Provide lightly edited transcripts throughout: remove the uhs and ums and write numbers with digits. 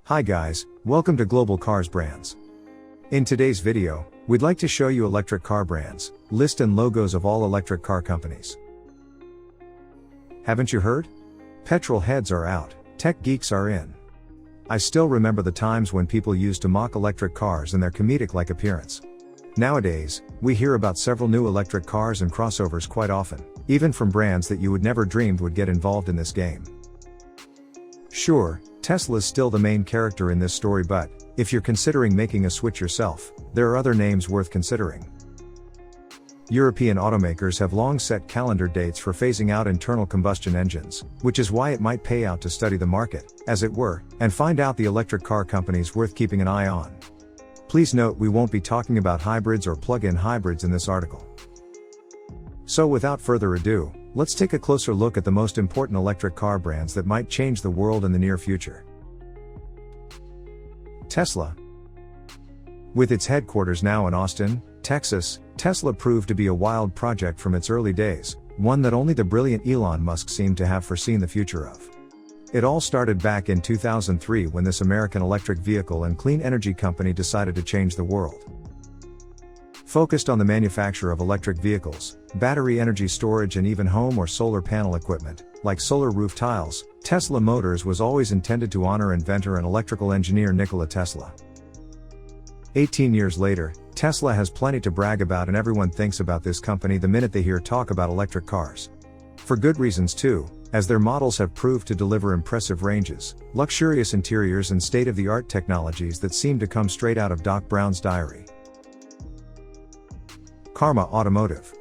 Hi guys, welcome to Global Cars Brands. In today's video, we'd like to show you electric car brands, list and logos of all electric car companies. Haven't you heard? Petrol heads are out, tech geeks are in. I still remember the times when people used to mock electric cars and their comedic-like appearance. Nowadays, we hear about several new electric cars and crossovers quite often, even from brands that you would never dreamed would get involved in this game. Sure, Tesla's still the main character in this story, but if you're considering making a switch yourself, there are other names worth considering. European automakers have long set calendar dates for phasing out internal combustion engines, which is why it might pay out to study the market, as it were, and find out the electric car companies worth keeping an eye on. Please note we won't be talking about hybrids or plug-in hybrids in this article. So without further ado, let's take a closer look at the most important electric car brands that might change the world in the near future. Tesla. With its headquarters now in Austin, Texas, Tesla proved to be a wild project from its early days, one that only the brilliant Elon Musk seemed to have foreseen the future of. It all started back in 2003 when this American electric vehicle and clean energy company decided to change the world. Focused on the manufacture of electric vehicles, battery energy storage and even home or solar panel equipment, like solar roof tiles, Tesla Motors was always intended to honor inventor and electrical engineer Nikola Tesla. 18 years later, Tesla has plenty to brag about and everyone thinks about this company the minute they hear talk about electric cars. For good reasons too, as their models have proved to deliver impressive ranges, luxurious interiors and state-of-the-art technologies that seem to come straight out of Doc Brown's diary. Karma Automotive.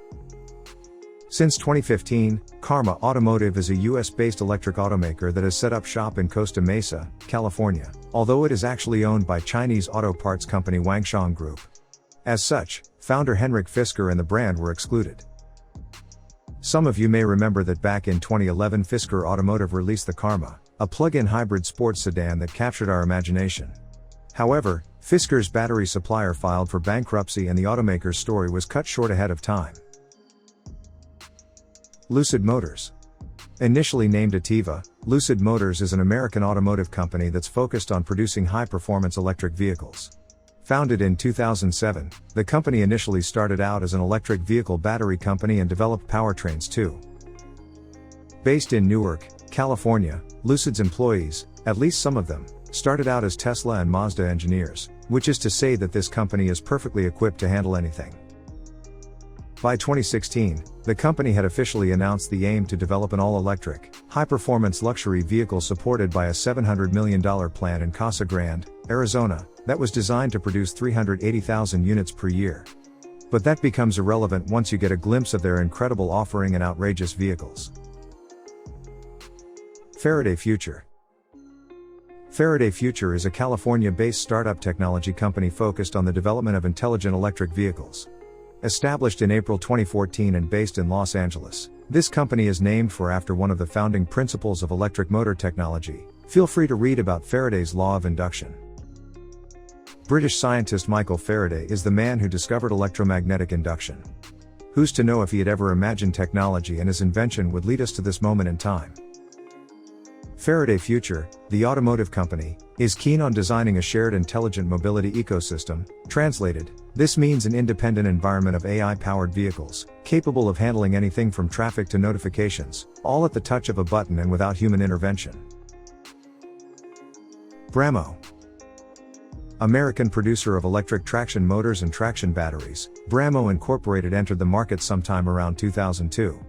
Since 2015, Karma Automotive is a US-based electric automaker that has set up shop in Costa Mesa, California, although it is actually owned by Chinese auto parts company Wangshang Group. As such, founder Henrik Fisker and the brand were excluded. Some of you may remember that back in 2011 Fisker Automotive released the Karma, a plug-in hybrid sports sedan that captured our imagination. However, Fisker's battery supplier filed for bankruptcy and the automaker's story was cut short ahead of time. Lucid Motors. Initially named Ativa, Lucid Motors is an American automotive company that's focused on producing high-performance electric vehicles. Founded in 2007, the company initially started out as an electric vehicle battery company and developed powertrains too. Based in Newark, California, Lucid's employees, at least some of them, started out as Tesla and Mazda engineers, which is to say that this company is perfectly equipped to handle anything. By 2016, the company had officially announced the aim to develop an all-electric, high-performance luxury vehicle supported by a $700 million plant in Casa Grande, Arizona, that was designed to produce 380,000 units per year. But that becomes irrelevant once you get a glimpse of their incredible offering and outrageous vehicles. Faraday Future. Faraday Future is a California-based startup technology company focused on the development of intelligent electric vehicles. Established in April 2014 and based in Los Angeles, this company is named after one of the founding principles of electric motor technology. Feel free to read about Faraday's law of induction. British scientist Michael Faraday is the man who discovered electromagnetic induction. Who's to know if he had ever imagined technology and his invention would lead us to this moment in time. Faraday Future, the automotive company, is keen on designing a shared intelligent mobility ecosystem. Translated, this means an independent environment of AI-powered vehicles, capable of handling anything from traffic to notifications, all at the touch of a button and without human intervention. Brammo. American producer of electric traction motors and traction batteries, Brammo Incorporated entered the market sometime around 2002.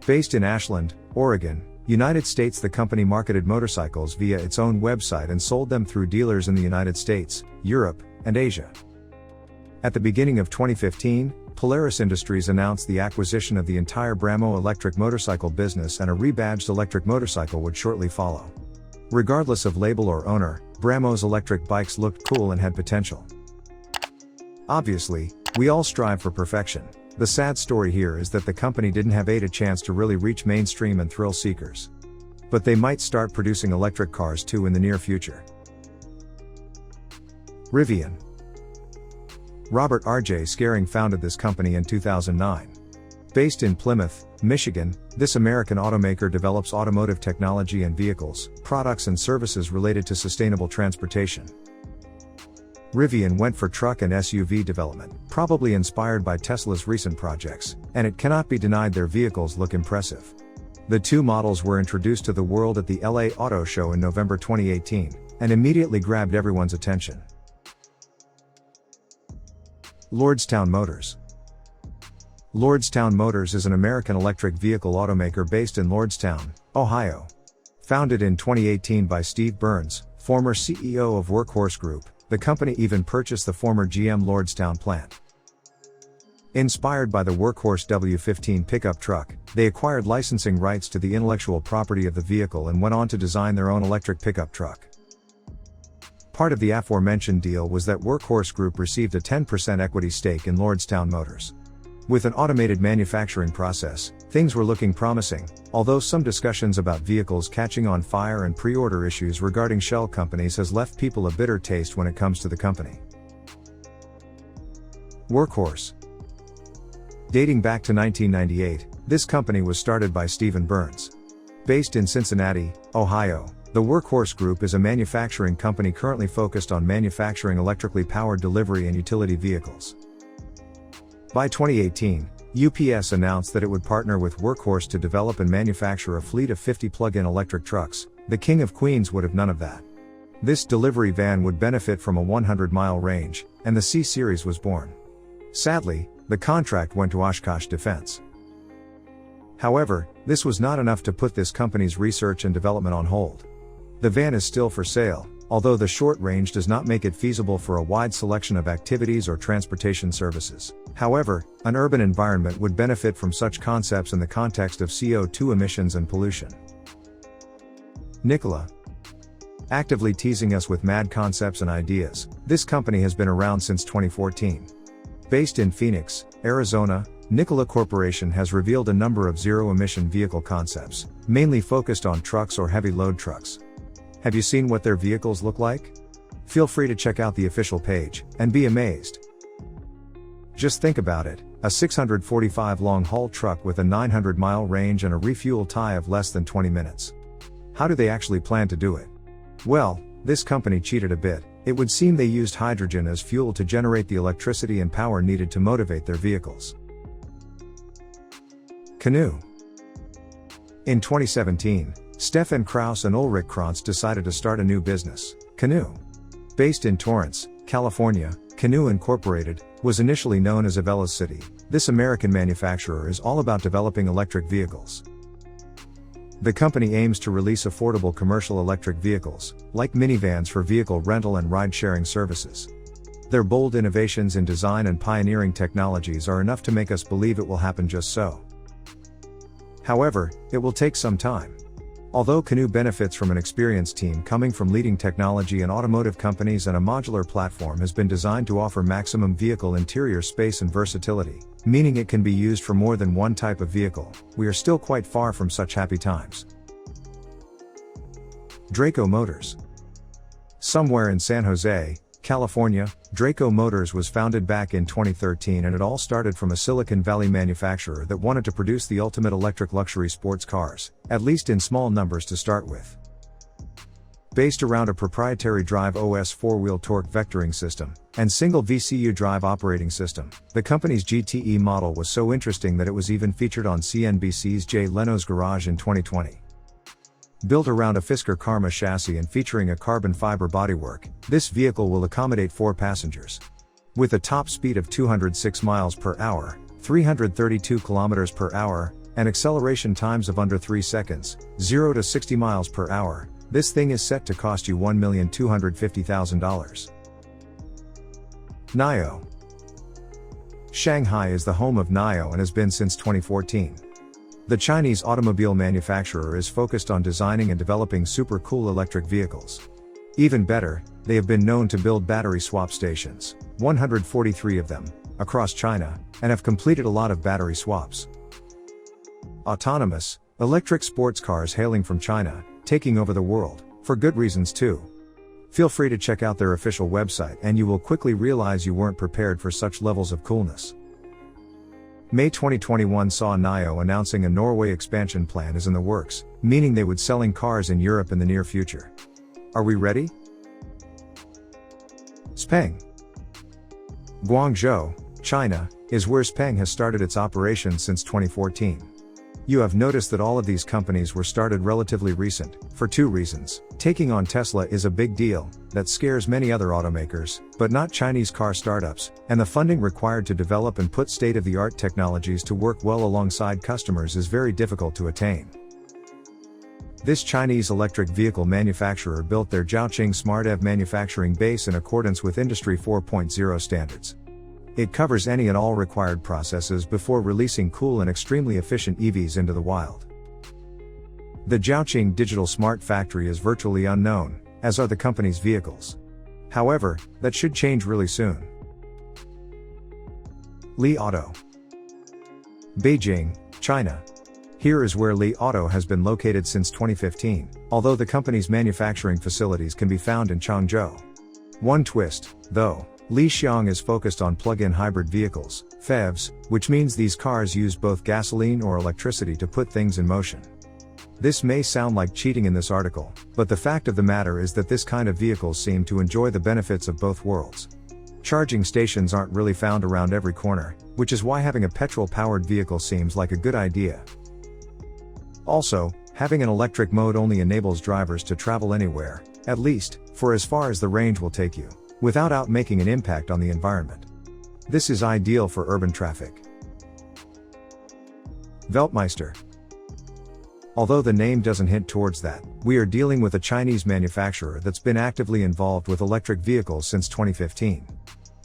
Based in Ashland, Oregon, United States, the company marketed motorcycles via its own website and sold them through dealers in the United States, Europe, and Asia. At the beginning of 2015, Polaris Industries announced the acquisition of the entire Brammo electric motorcycle business, and a rebadged electric motorcycle would shortly follow. Regardless of label or owner, Brammo's electric bikes looked cool and had potential. Obviously, we all strive for perfection. The sad story here is that the company didn't have a chance to really reach mainstream and thrill seekers. But they might start producing electric cars too in the near future. Rivian. Robert R.J. Scaring founded this company in 2009. Based in Plymouth, Michigan, this American automaker develops automotive technology and vehicles, products and services related to sustainable transportation. Rivian went for truck and SUV development, probably inspired by Tesla's recent projects, and it cannot be denied their vehicles look impressive. The two models were introduced to the world at the LA Auto Show in November 2018, and immediately grabbed everyone's attention. Lordstown Motors. Lordstown Motors is an American electric vehicle automaker based in Lordstown, Ohio. Founded in 2018 by Steve Burns, former CEO of Workhorse Group, the company even purchased the former GM Lordstown plant. Inspired by the Workhorse W15 pickup truck, they acquired licensing rights to the intellectual property of the vehicle and went on to design their own electric pickup truck. Part of the aforementioned deal was that Workhorse Group received a 10% equity stake in Lordstown Motors. With an automated manufacturing process, things were looking promising, although some discussions about vehicles catching on fire and pre-order issues regarding shell companies has left people a bitter taste when it comes to the company. Workhorse. Dating back to 1998, this company was started by Stephen Burns. Based in Cincinnati, Ohio, the Workhorse Group is a manufacturing company currently focused on manufacturing electrically powered delivery and utility vehicles. By 2018, UPS announced that it would partner with Workhorse to develop and manufacture a fleet of 50 plug-in electric trucks. The King of Queens would have none of that. This delivery van would benefit from a 100-mile range, and the C-Series was born. Sadly, the contract went to Oshkosh Defense. However, this was not enough to put this company's research and development on hold. The van is still for sale, although the short range does not make it feasible for a wide selection of activities or transportation services. However, an urban environment would benefit from such concepts in the context of CO2 emissions and pollution. Nikola. Actively teasing us with mad concepts and ideas, this company has been around since 2014. Based in Phoenix, Arizona, Nikola Corporation has revealed a number of zero-emission vehicle concepts, mainly focused on trucks or heavy-load trucks. Have you seen what their vehicles look like? Feel free to check out the official page, and be amazed. Just think about it, a 645 long-haul truck with a 900-mile range and a refuel time of less than 20 minutes. How do they actually plan to do it? Well, this company cheated a bit. It would seem they used hydrogen as fuel to generate the electricity and power needed to motivate their vehicles. Canoe. In 2017, Stefan Kraus and Ulrich Krantz decided to start a new business, Canoe. Based in Torrance, California, Canoe Incorporated was initially known as Avella's City. This American manufacturer is all about developing electric vehicles. The company aims to release affordable commercial electric vehicles, like minivans for vehicle rental and ride-sharing services. Their bold innovations in design and pioneering technologies are enough to make us believe it will happen just so. However, it will take some time. Although Canoe benefits from an experienced team coming from leading technology and automotive companies, and a modular platform has been designed to offer maximum vehicle interior space and versatility, meaning it can be used for more than one type of vehicle, we are still quite far from such happy times. Draco Motors. Somewhere in San Jose, California, Draco Motors was founded back in 2013, and it all started from a Silicon Valley manufacturer that wanted to produce the ultimate electric luxury sports cars, at least in small numbers to start with. Based around a proprietary Drive OS 4-wheel torque vectoring system, and single VCU drive operating system, the company's GTE model was so interesting that it was even featured on CNBC's Jay Leno's Garage in 2020. Built around a Fisker Karma chassis and featuring a carbon fiber bodywork, this vehicle will accommodate 4 passengers. With a top speed of 206 miles per hour, 332 kilometers per hour, and acceleration times of under 3 seconds, 0 to 60 miles per hour, this thing is set to cost you $1,250,000. NIO. Shanghai is the home of NIO and has been since 2014. The Chinese automobile manufacturer is focused on designing and developing super cool electric vehicles. Even better, they have been known to build battery swap stations, 143 of them, across China, and have completed a lot of battery swaps. Autonomous, electric sports cars hailing from China, taking over the world, for good reasons too. Feel free to check out their official website and you will quickly realize you weren't prepared for such levels of coolness. May 2021 saw NIO announcing a Norway expansion plan is in the works, meaning they would selling cars in Europe in the near future. Are we ready? Speng. Guangzhou, China, is where Speng has started its operations since 2014. You have noticed that all of these companies were started relatively recent, for two reasons. Taking on Tesla is a big deal, that scares many other automakers, but not Chinese car startups, and the funding required to develop and put state-of-the-art technologies to work well alongside customers is very difficult to attain. This Chinese electric vehicle manufacturer built their Zhaoqing SmartEV manufacturing base in accordance with Industry 4.0 standards. It covers any and all required processes before releasing cool and extremely efficient EVs into the wild. The Zhaoqing Digital Smart Factory is virtually unknown, as are the company's vehicles. However, that should change really soon. Li Auto. Beijing, China. Here is where Li Auto has been located since 2015, although the company's manufacturing facilities can be found in Changzhou. One twist, though. Li Xiang is focused on plug-in hybrid vehicles, PHEVs, which means these cars use both gasoline or electricity to put things in motion. This may sound like cheating in this article, but the fact of the matter is that this kind of vehicles seem to enjoy the benefits of both worlds. Charging stations aren't really found around every corner, which is why having a petrol-powered vehicle seems like a good idea. Also, having an electric mode only enables drivers to travel anywhere, at least, for as far as the range will take you, without making an impact on the environment. This is ideal for urban traffic. Weltmeister. Although the name doesn't hint towards that, we are dealing with a Chinese manufacturer that's been actively involved with electric vehicles since 2015.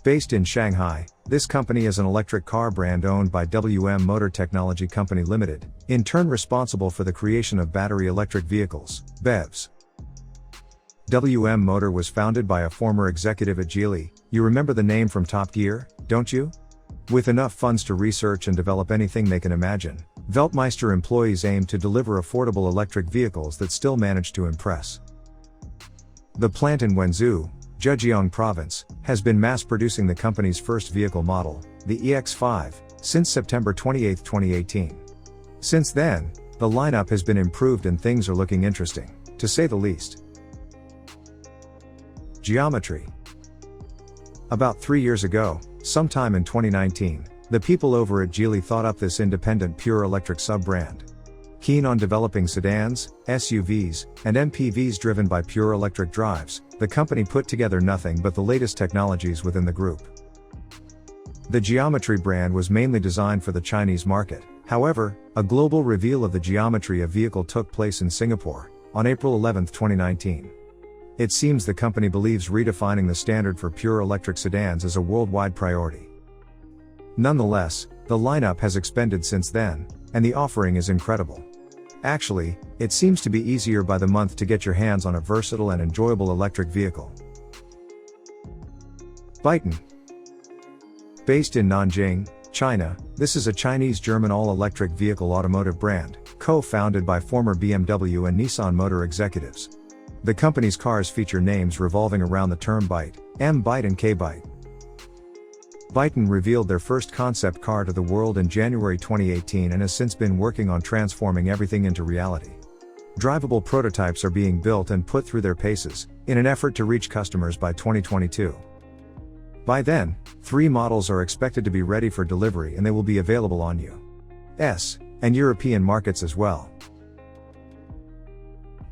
Based in Shanghai, this company is an electric car brand owned by WM Motor Technology Company Limited, in turn responsible for the creation of battery electric vehicles, BEVs. WM Motor was founded by a former executive at Geely. You remember the name from Top Gear, don't you? With enough funds to research and develop anything they can imagine, Beltmeister employees aim to deliver affordable electric vehicles that still manage to impress. The plant in Wenzhou, Zhejiang Province, has been mass-producing the company's first vehicle model, the EX5, since September 28, 2018. Since then, the lineup has been improved and things are looking interesting, to say the least. Geometry. About 3 years ago, sometime in 2019, the people over at Geely thought up this independent pure electric sub-brand. Keen on developing sedans, SUVs, and MPVs driven by pure electric drives, the company put together nothing but the latest technologies within the group. The Geometry brand was mainly designed for the Chinese market. However, a global reveal of the Geometry vehicle took place in Singapore, on April 11, 2019. It seems the company believes redefining the standard for pure electric sedans is a worldwide priority. Nonetheless, the lineup has expanded since then, and the offering is incredible. Actually, it seems to be easier by the month to get your hands on a versatile and enjoyable electric vehicle. Byton. Based in Nanjing, China, this is a Chinese-German all-electric vehicle automotive brand, co-founded by former BMW and Nissan motor executives. The company's cars feature names revolving around the term Byte, M-Byte and K-Byte. Byton revealed their first concept car to the world in January 2018 and has since been working on transforming everything into reality. Drivable prototypes are being built and put through their paces, in an effort to reach customers by 2022. By then, 3 models are expected to be ready for delivery and they will be available on US and European markets as well.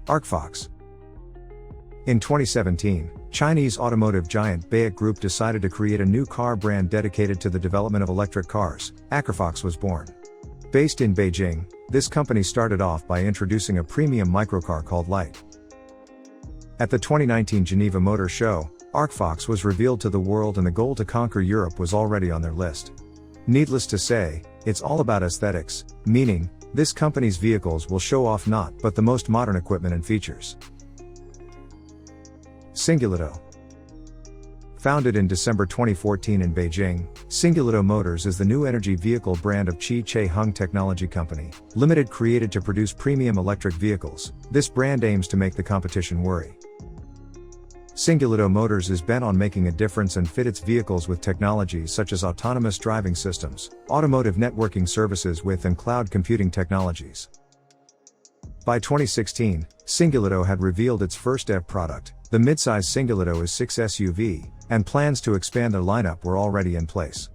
Arcfox. In 2017, Chinese automotive giant BAIC Group decided to create a new car brand dedicated to the development of electric cars. Arcfox was born. Based in Beijing, this company started off by introducing a premium microcar called Light. At the 2019 Geneva Motor Show, Arcfox was revealed to the world and the goal to conquer Europe was already on their list. Needless to say, it's all about aesthetics, meaning, this company's vehicles will show off not but the most modern equipment and features. Singulato. Founded in December 2014 in Beijing, Singulato Motors is the new energy vehicle brand of Chi Che Hung Technology Company, Limited, created to produce premium electric vehicles. This brand aims to make the competition worry. Singulato Motors is bent on making a difference and fit its vehicles with technologies such as autonomous driving systems, automotive networking services with and cloud computing technologies. By 2016, Singulato had revealed its first EV product, the midsize Singulato is 6 SUV, and plans to expand their lineup were already in place.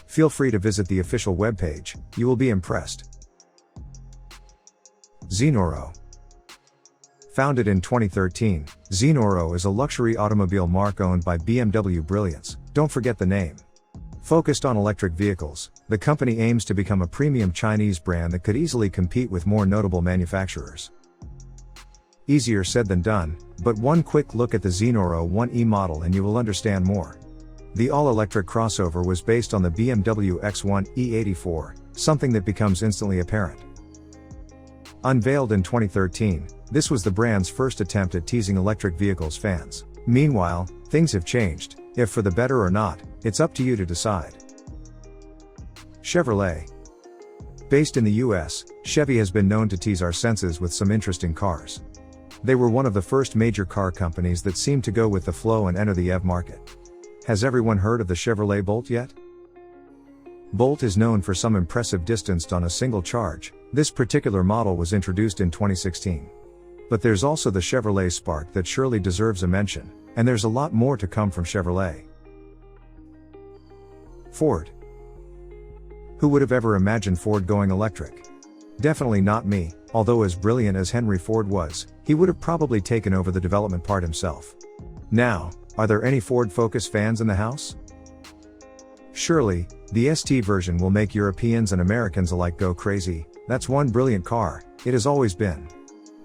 Feel free to visit the official webpage, you will be impressed. Zenoro. Founded in 2013, Zenoro is a luxury automobile marque owned by BMW Brilliance, don't forget the name. Focused on electric vehicles, the company aims to become a premium Chinese brand that could easily compete with more notable manufacturers. Easier said than done, but one quick look at the Zenoro 1E model and you will understand more. The all-electric crossover was based on the BMW X1 E84, something that becomes instantly apparent. Unveiled in 2013, this was the brand's first attempt at teasing electric vehicles fans. Meanwhile, things have changed, if for the better or not, it's up to you to decide. Chevrolet. Based in the US, Chevy has been known to tease our senses with some interesting cars. They were one of the first major car companies that seemed to go with the flow and enter the EV market. Has everyone heard of the Chevrolet Bolt yet? Bolt is known for some impressive distance on a single charge. This particular model was introduced in 2016. But there's also the Chevrolet Spark that surely deserves a mention, and there's a lot more to come from Chevrolet. Ford. Who would have ever imagined Ford going electric? Definitely not me, although as brilliant as Henry Ford was, he would have probably taken over the development part himself. Now, are there any Ford Focus fans in the house? Surely, the ST version will make Europeans and Americans alike go crazy. That's one brilliant car, it has always been.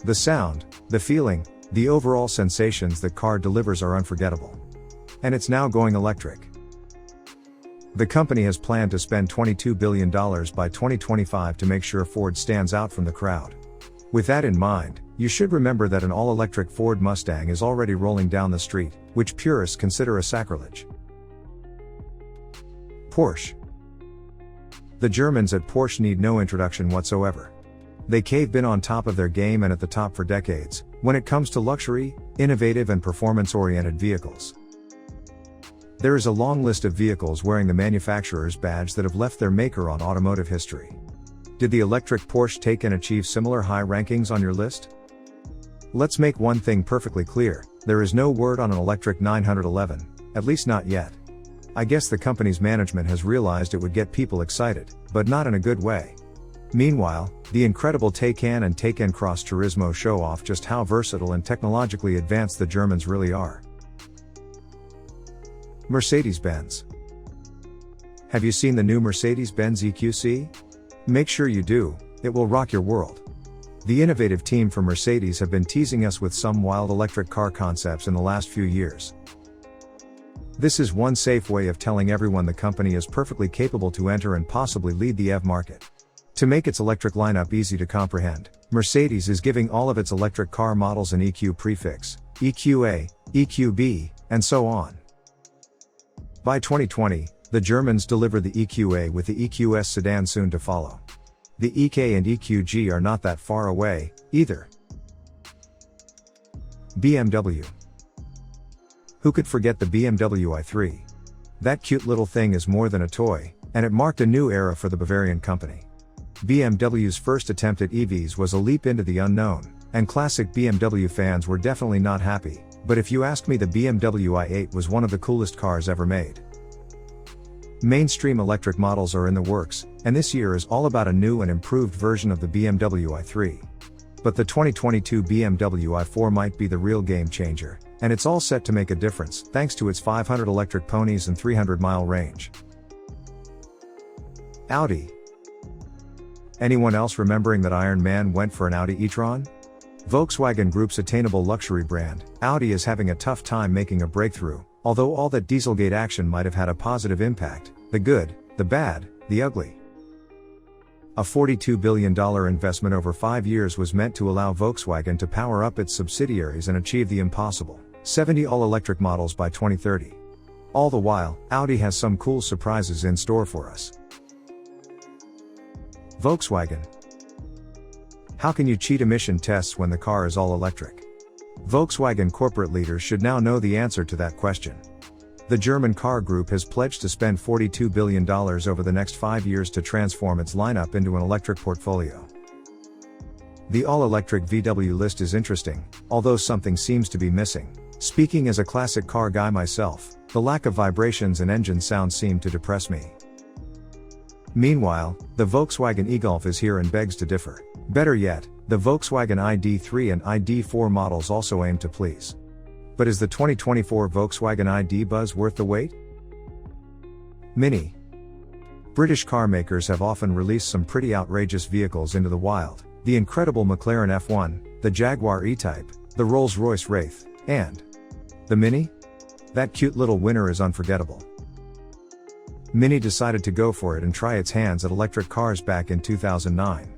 The sound, the feeling, the overall sensations that car delivers are unforgettable. And it's now going electric. The company has planned to spend $22 billion by 2025 to make sure Ford stands out from the crowd. With that in mind, you should remember that an all-electric Ford Mustang is already rolling down the street, which purists consider a sacrilege. Porsche. The Germans at Porsche need no introduction whatsoever. They've been on top of their game and at the top for decades, when it comes to luxury, innovative and performance-oriented vehicles. There is a long list of vehicles wearing the manufacturer's badge that have left their maker on automotive history. Did the electric Porsche take and achieve similar high rankings on your list? Let's make one thing perfectly clear, there is no word on an electric 911, at least not yet. I guess the company's management has realized it would get people excited, but not in a good way. Meanwhile, the incredible Taycan and Taycan Cross Turismo show off just how versatile and technologically advanced the Germans really are. Mercedes-Benz. Have you seen the new Mercedes-Benz EQC? Make sure you do, it will rock your world. The innovative team from Mercedes have been teasing us with some wild electric car concepts in the last few years. This is one safe way of telling everyone the company is perfectly capable to enter and possibly lead the EV market. To make its electric lineup easy to comprehend, Mercedes is giving all of its electric car models an EQ prefix, EQA, EQB, and so on. By 2020, the Germans deliver the EQA with the EQS sedan soon to follow. The EK and EQG are not that far away, either. BMW. Who could forget the BMW i3? That cute little thing is more than a toy, and it marked a new era for the Bavarian company. BMW's first attempt at EVs was a leap into the unknown, and classic BMW fans were definitely not happy, but if you ask me, the BMW i8 was one of the coolest cars ever made. Mainstream electric models are in the works, and this year is all about a new and improved version of the BMW i3. But the 2022 BMW i4 might be the real game changer, and it's all set to make a difference thanks to its 500 electric ponies and 300-mile range. Audi. Anyone else remembering that Iron Man went for an Audi e-tron? Volkswagen Group's attainable luxury brand, Audi is having a tough time making a breakthrough, although all that Dieselgate action might have had a positive impact, the good, the bad, the ugly. A $42 billion investment over 5 years was meant to allow Volkswagen to power up its subsidiaries and achieve the impossible, 70 all-electric models by 2030. All the while, Audi has some cool surprises in store for us. Volkswagen. How can you cheat emission tests when the car is all electric? Volkswagen corporate leaders should now know the answer to that question. The German car group has pledged to spend $42 billion over the next 5 years to transform its lineup into an electric portfolio. The all-electric VW list is interesting, although something seems to be missing. Speaking as a classic car guy myself, the lack of vibrations and engine sound seem to depress me. Meanwhile, the Volkswagen e-Golf is here and begs to differ. Better yet, the Volkswagen ID3 and ID4 models also aim to please. But is the 2024 Volkswagen ID buzz worth the wait? Mini. British car makers have often released some pretty outrageous vehicles into the wild. The incredible McLaren F1, the Jaguar E-Type, the Rolls-Royce Wraith, and the Mini? That cute little winner is unforgettable. Mini decided to go for it and try its hands at electric cars back in 2009.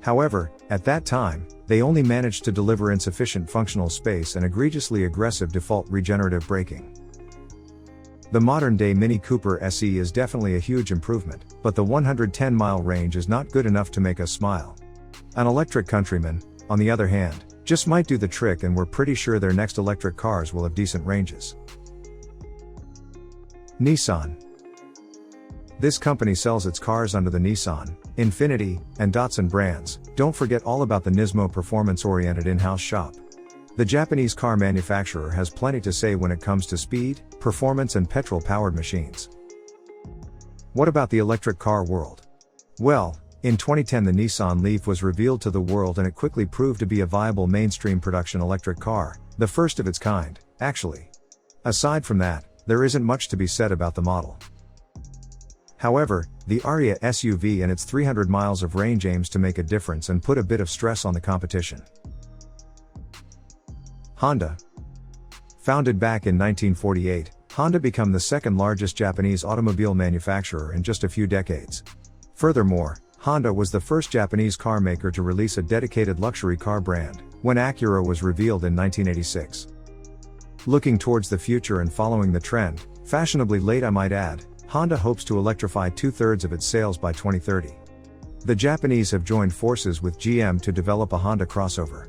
However, at that time, they only managed to deliver insufficient functional space and egregiously aggressive default regenerative braking. The modern-day Mini Cooper SE is definitely a huge improvement, but the 110-mile range is not good enough to make us smile. An electric Countryman, on the other hand, just might do the trick, and we're pretty sure their next electric cars will have decent ranges. Nissan. This company sells its cars under the Nissan, Infiniti, and Datsun brands. Don't forget all about the Nismo performance-oriented in-house shop. The Japanese car manufacturer has plenty to say when it comes to speed, performance, and petrol-powered machines. What about the electric car world? Well, in 2010 the Nissan Leaf was revealed to the world, and it quickly proved to be a viable mainstream production electric car, the first of its kind, actually. Aside from that, there isn't much to be said about the model. However, the Ariya SUV and its 300 miles of range aims to make a difference and put a bit of stress on the competition. Honda. Founded back in 1948, Honda became the second largest Japanese automobile manufacturer in just a few decades. Furthermore, Honda was the first Japanese car maker to release a dedicated luxury car brand, when Acura was revealed in 1986. Looking towards the future and following the trend, fashionably late I might add, Honda hopes to electrify 2/3 of its sales by 2030. The Japanese have joined forces with GM to develop a Honda crossover.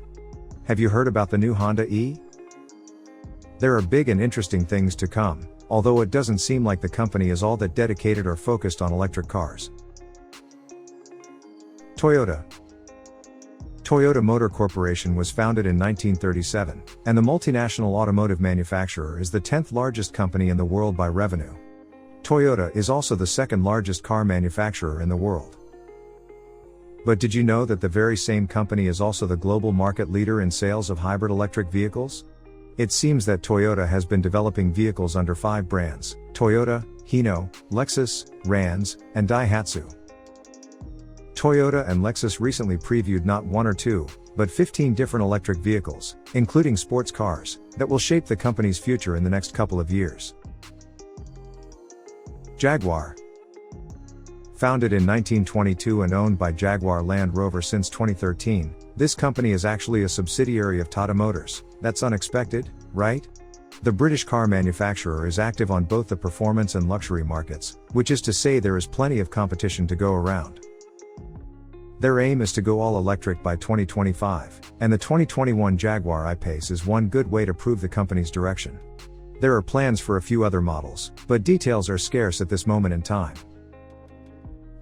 Have you heard about the new Honda E? There are big and interesting things to come, although it doesn't seem like the company is all that dedicated or focused on electric cars. Toyota. Toyota Motor Corporation was founded in 1937, and the multinational automotive manufacturer is the 10th largest company in the world by revenue. Toyota is also the second largest car manufacturer in the world. But did you know that the very same company is also the global market leader in sales of hybrid electric vehicles? It seems that Toyota has been developing vehicles under 5 brands: Toyota, Hino, Lexus, Ranz, and Daihatsu. Toyota and Lexus recently previewed not 1 or 2, but 15 different electric vehicles, including sports cars, that will shape the company's future in the next couple of years. Jaguar. Founded in 1922 and owned by Jaguar Land Rover since 2013, this company is actually a subsidiary of Tata Motors. That's unexpected, right? The British car manufacturer is active on both the performance and luxury markets, which is to say there is plenty of competition to go around. Their aim is to go all electric by 2025, and the 2021 Jaguar I-Pace is one good way to prove the company's direction. There are plans for a few other models, but details are scarce at this moment in time.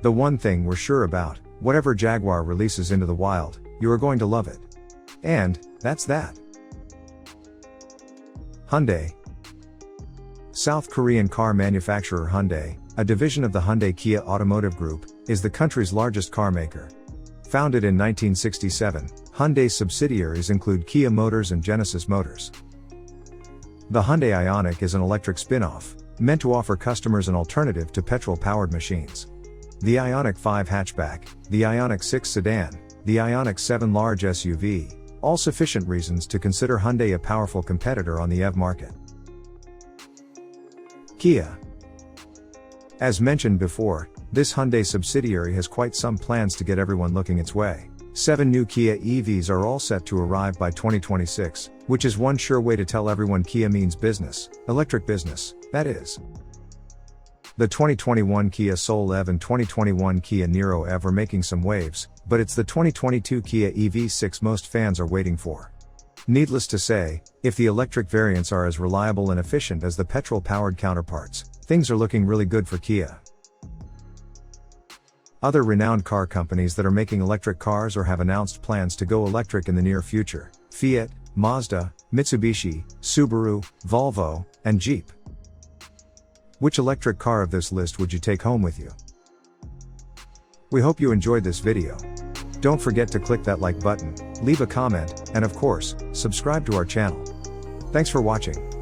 The one thing we're sure about, whatever Jaguar releases into the wild, you are going to love it. And, that's that. Hyundai. South Korean car manufacturer Hyundai, a division of the Hyundai Kia Automotive Group, is the country's largest car maker. Founded in 1967, Hyundai's subsidiaries include Kia Motors and Genesis Motors. The Hyundai Ioniq is an electric spin-off, meant to offer customers an alternative to petrol-powered machines. The Ioniq 5 hatchback, the Ioniq 6 sedan, the Ioniq 7 large SUV, all sufficient reasons to consider Hyundai a powerful competitor on the EV market. Kia. As mentioned before, this Hyundai subsidiary has quite some plans to get everyone looking its way. 7 new Kia EVs are all set to arrive by 2026, which is one sure way to tell everyone Kia means business, electric business, that is. The 2021 Kia Soul EV and 2021 Kia Niro EV are making some waves, but it's the 2022 Kia EV6 most fans are waiting for. Needless to say, if the electric variants are as reliable and efficient as the petrol-powered counterparts, things are looking really good for Kia. Other renowned car companies that are making electric cars or have announced plans to go electric in the near future: Fiat, Mazda, Mitsubishi, Subaru, Volvo, and Jeep. Which electric car of this list would you take home with you? We hope you enjoyed this video. Don't forget to click that like button, leave a comment, and of course, subscribe to our channel. Thanks for watching.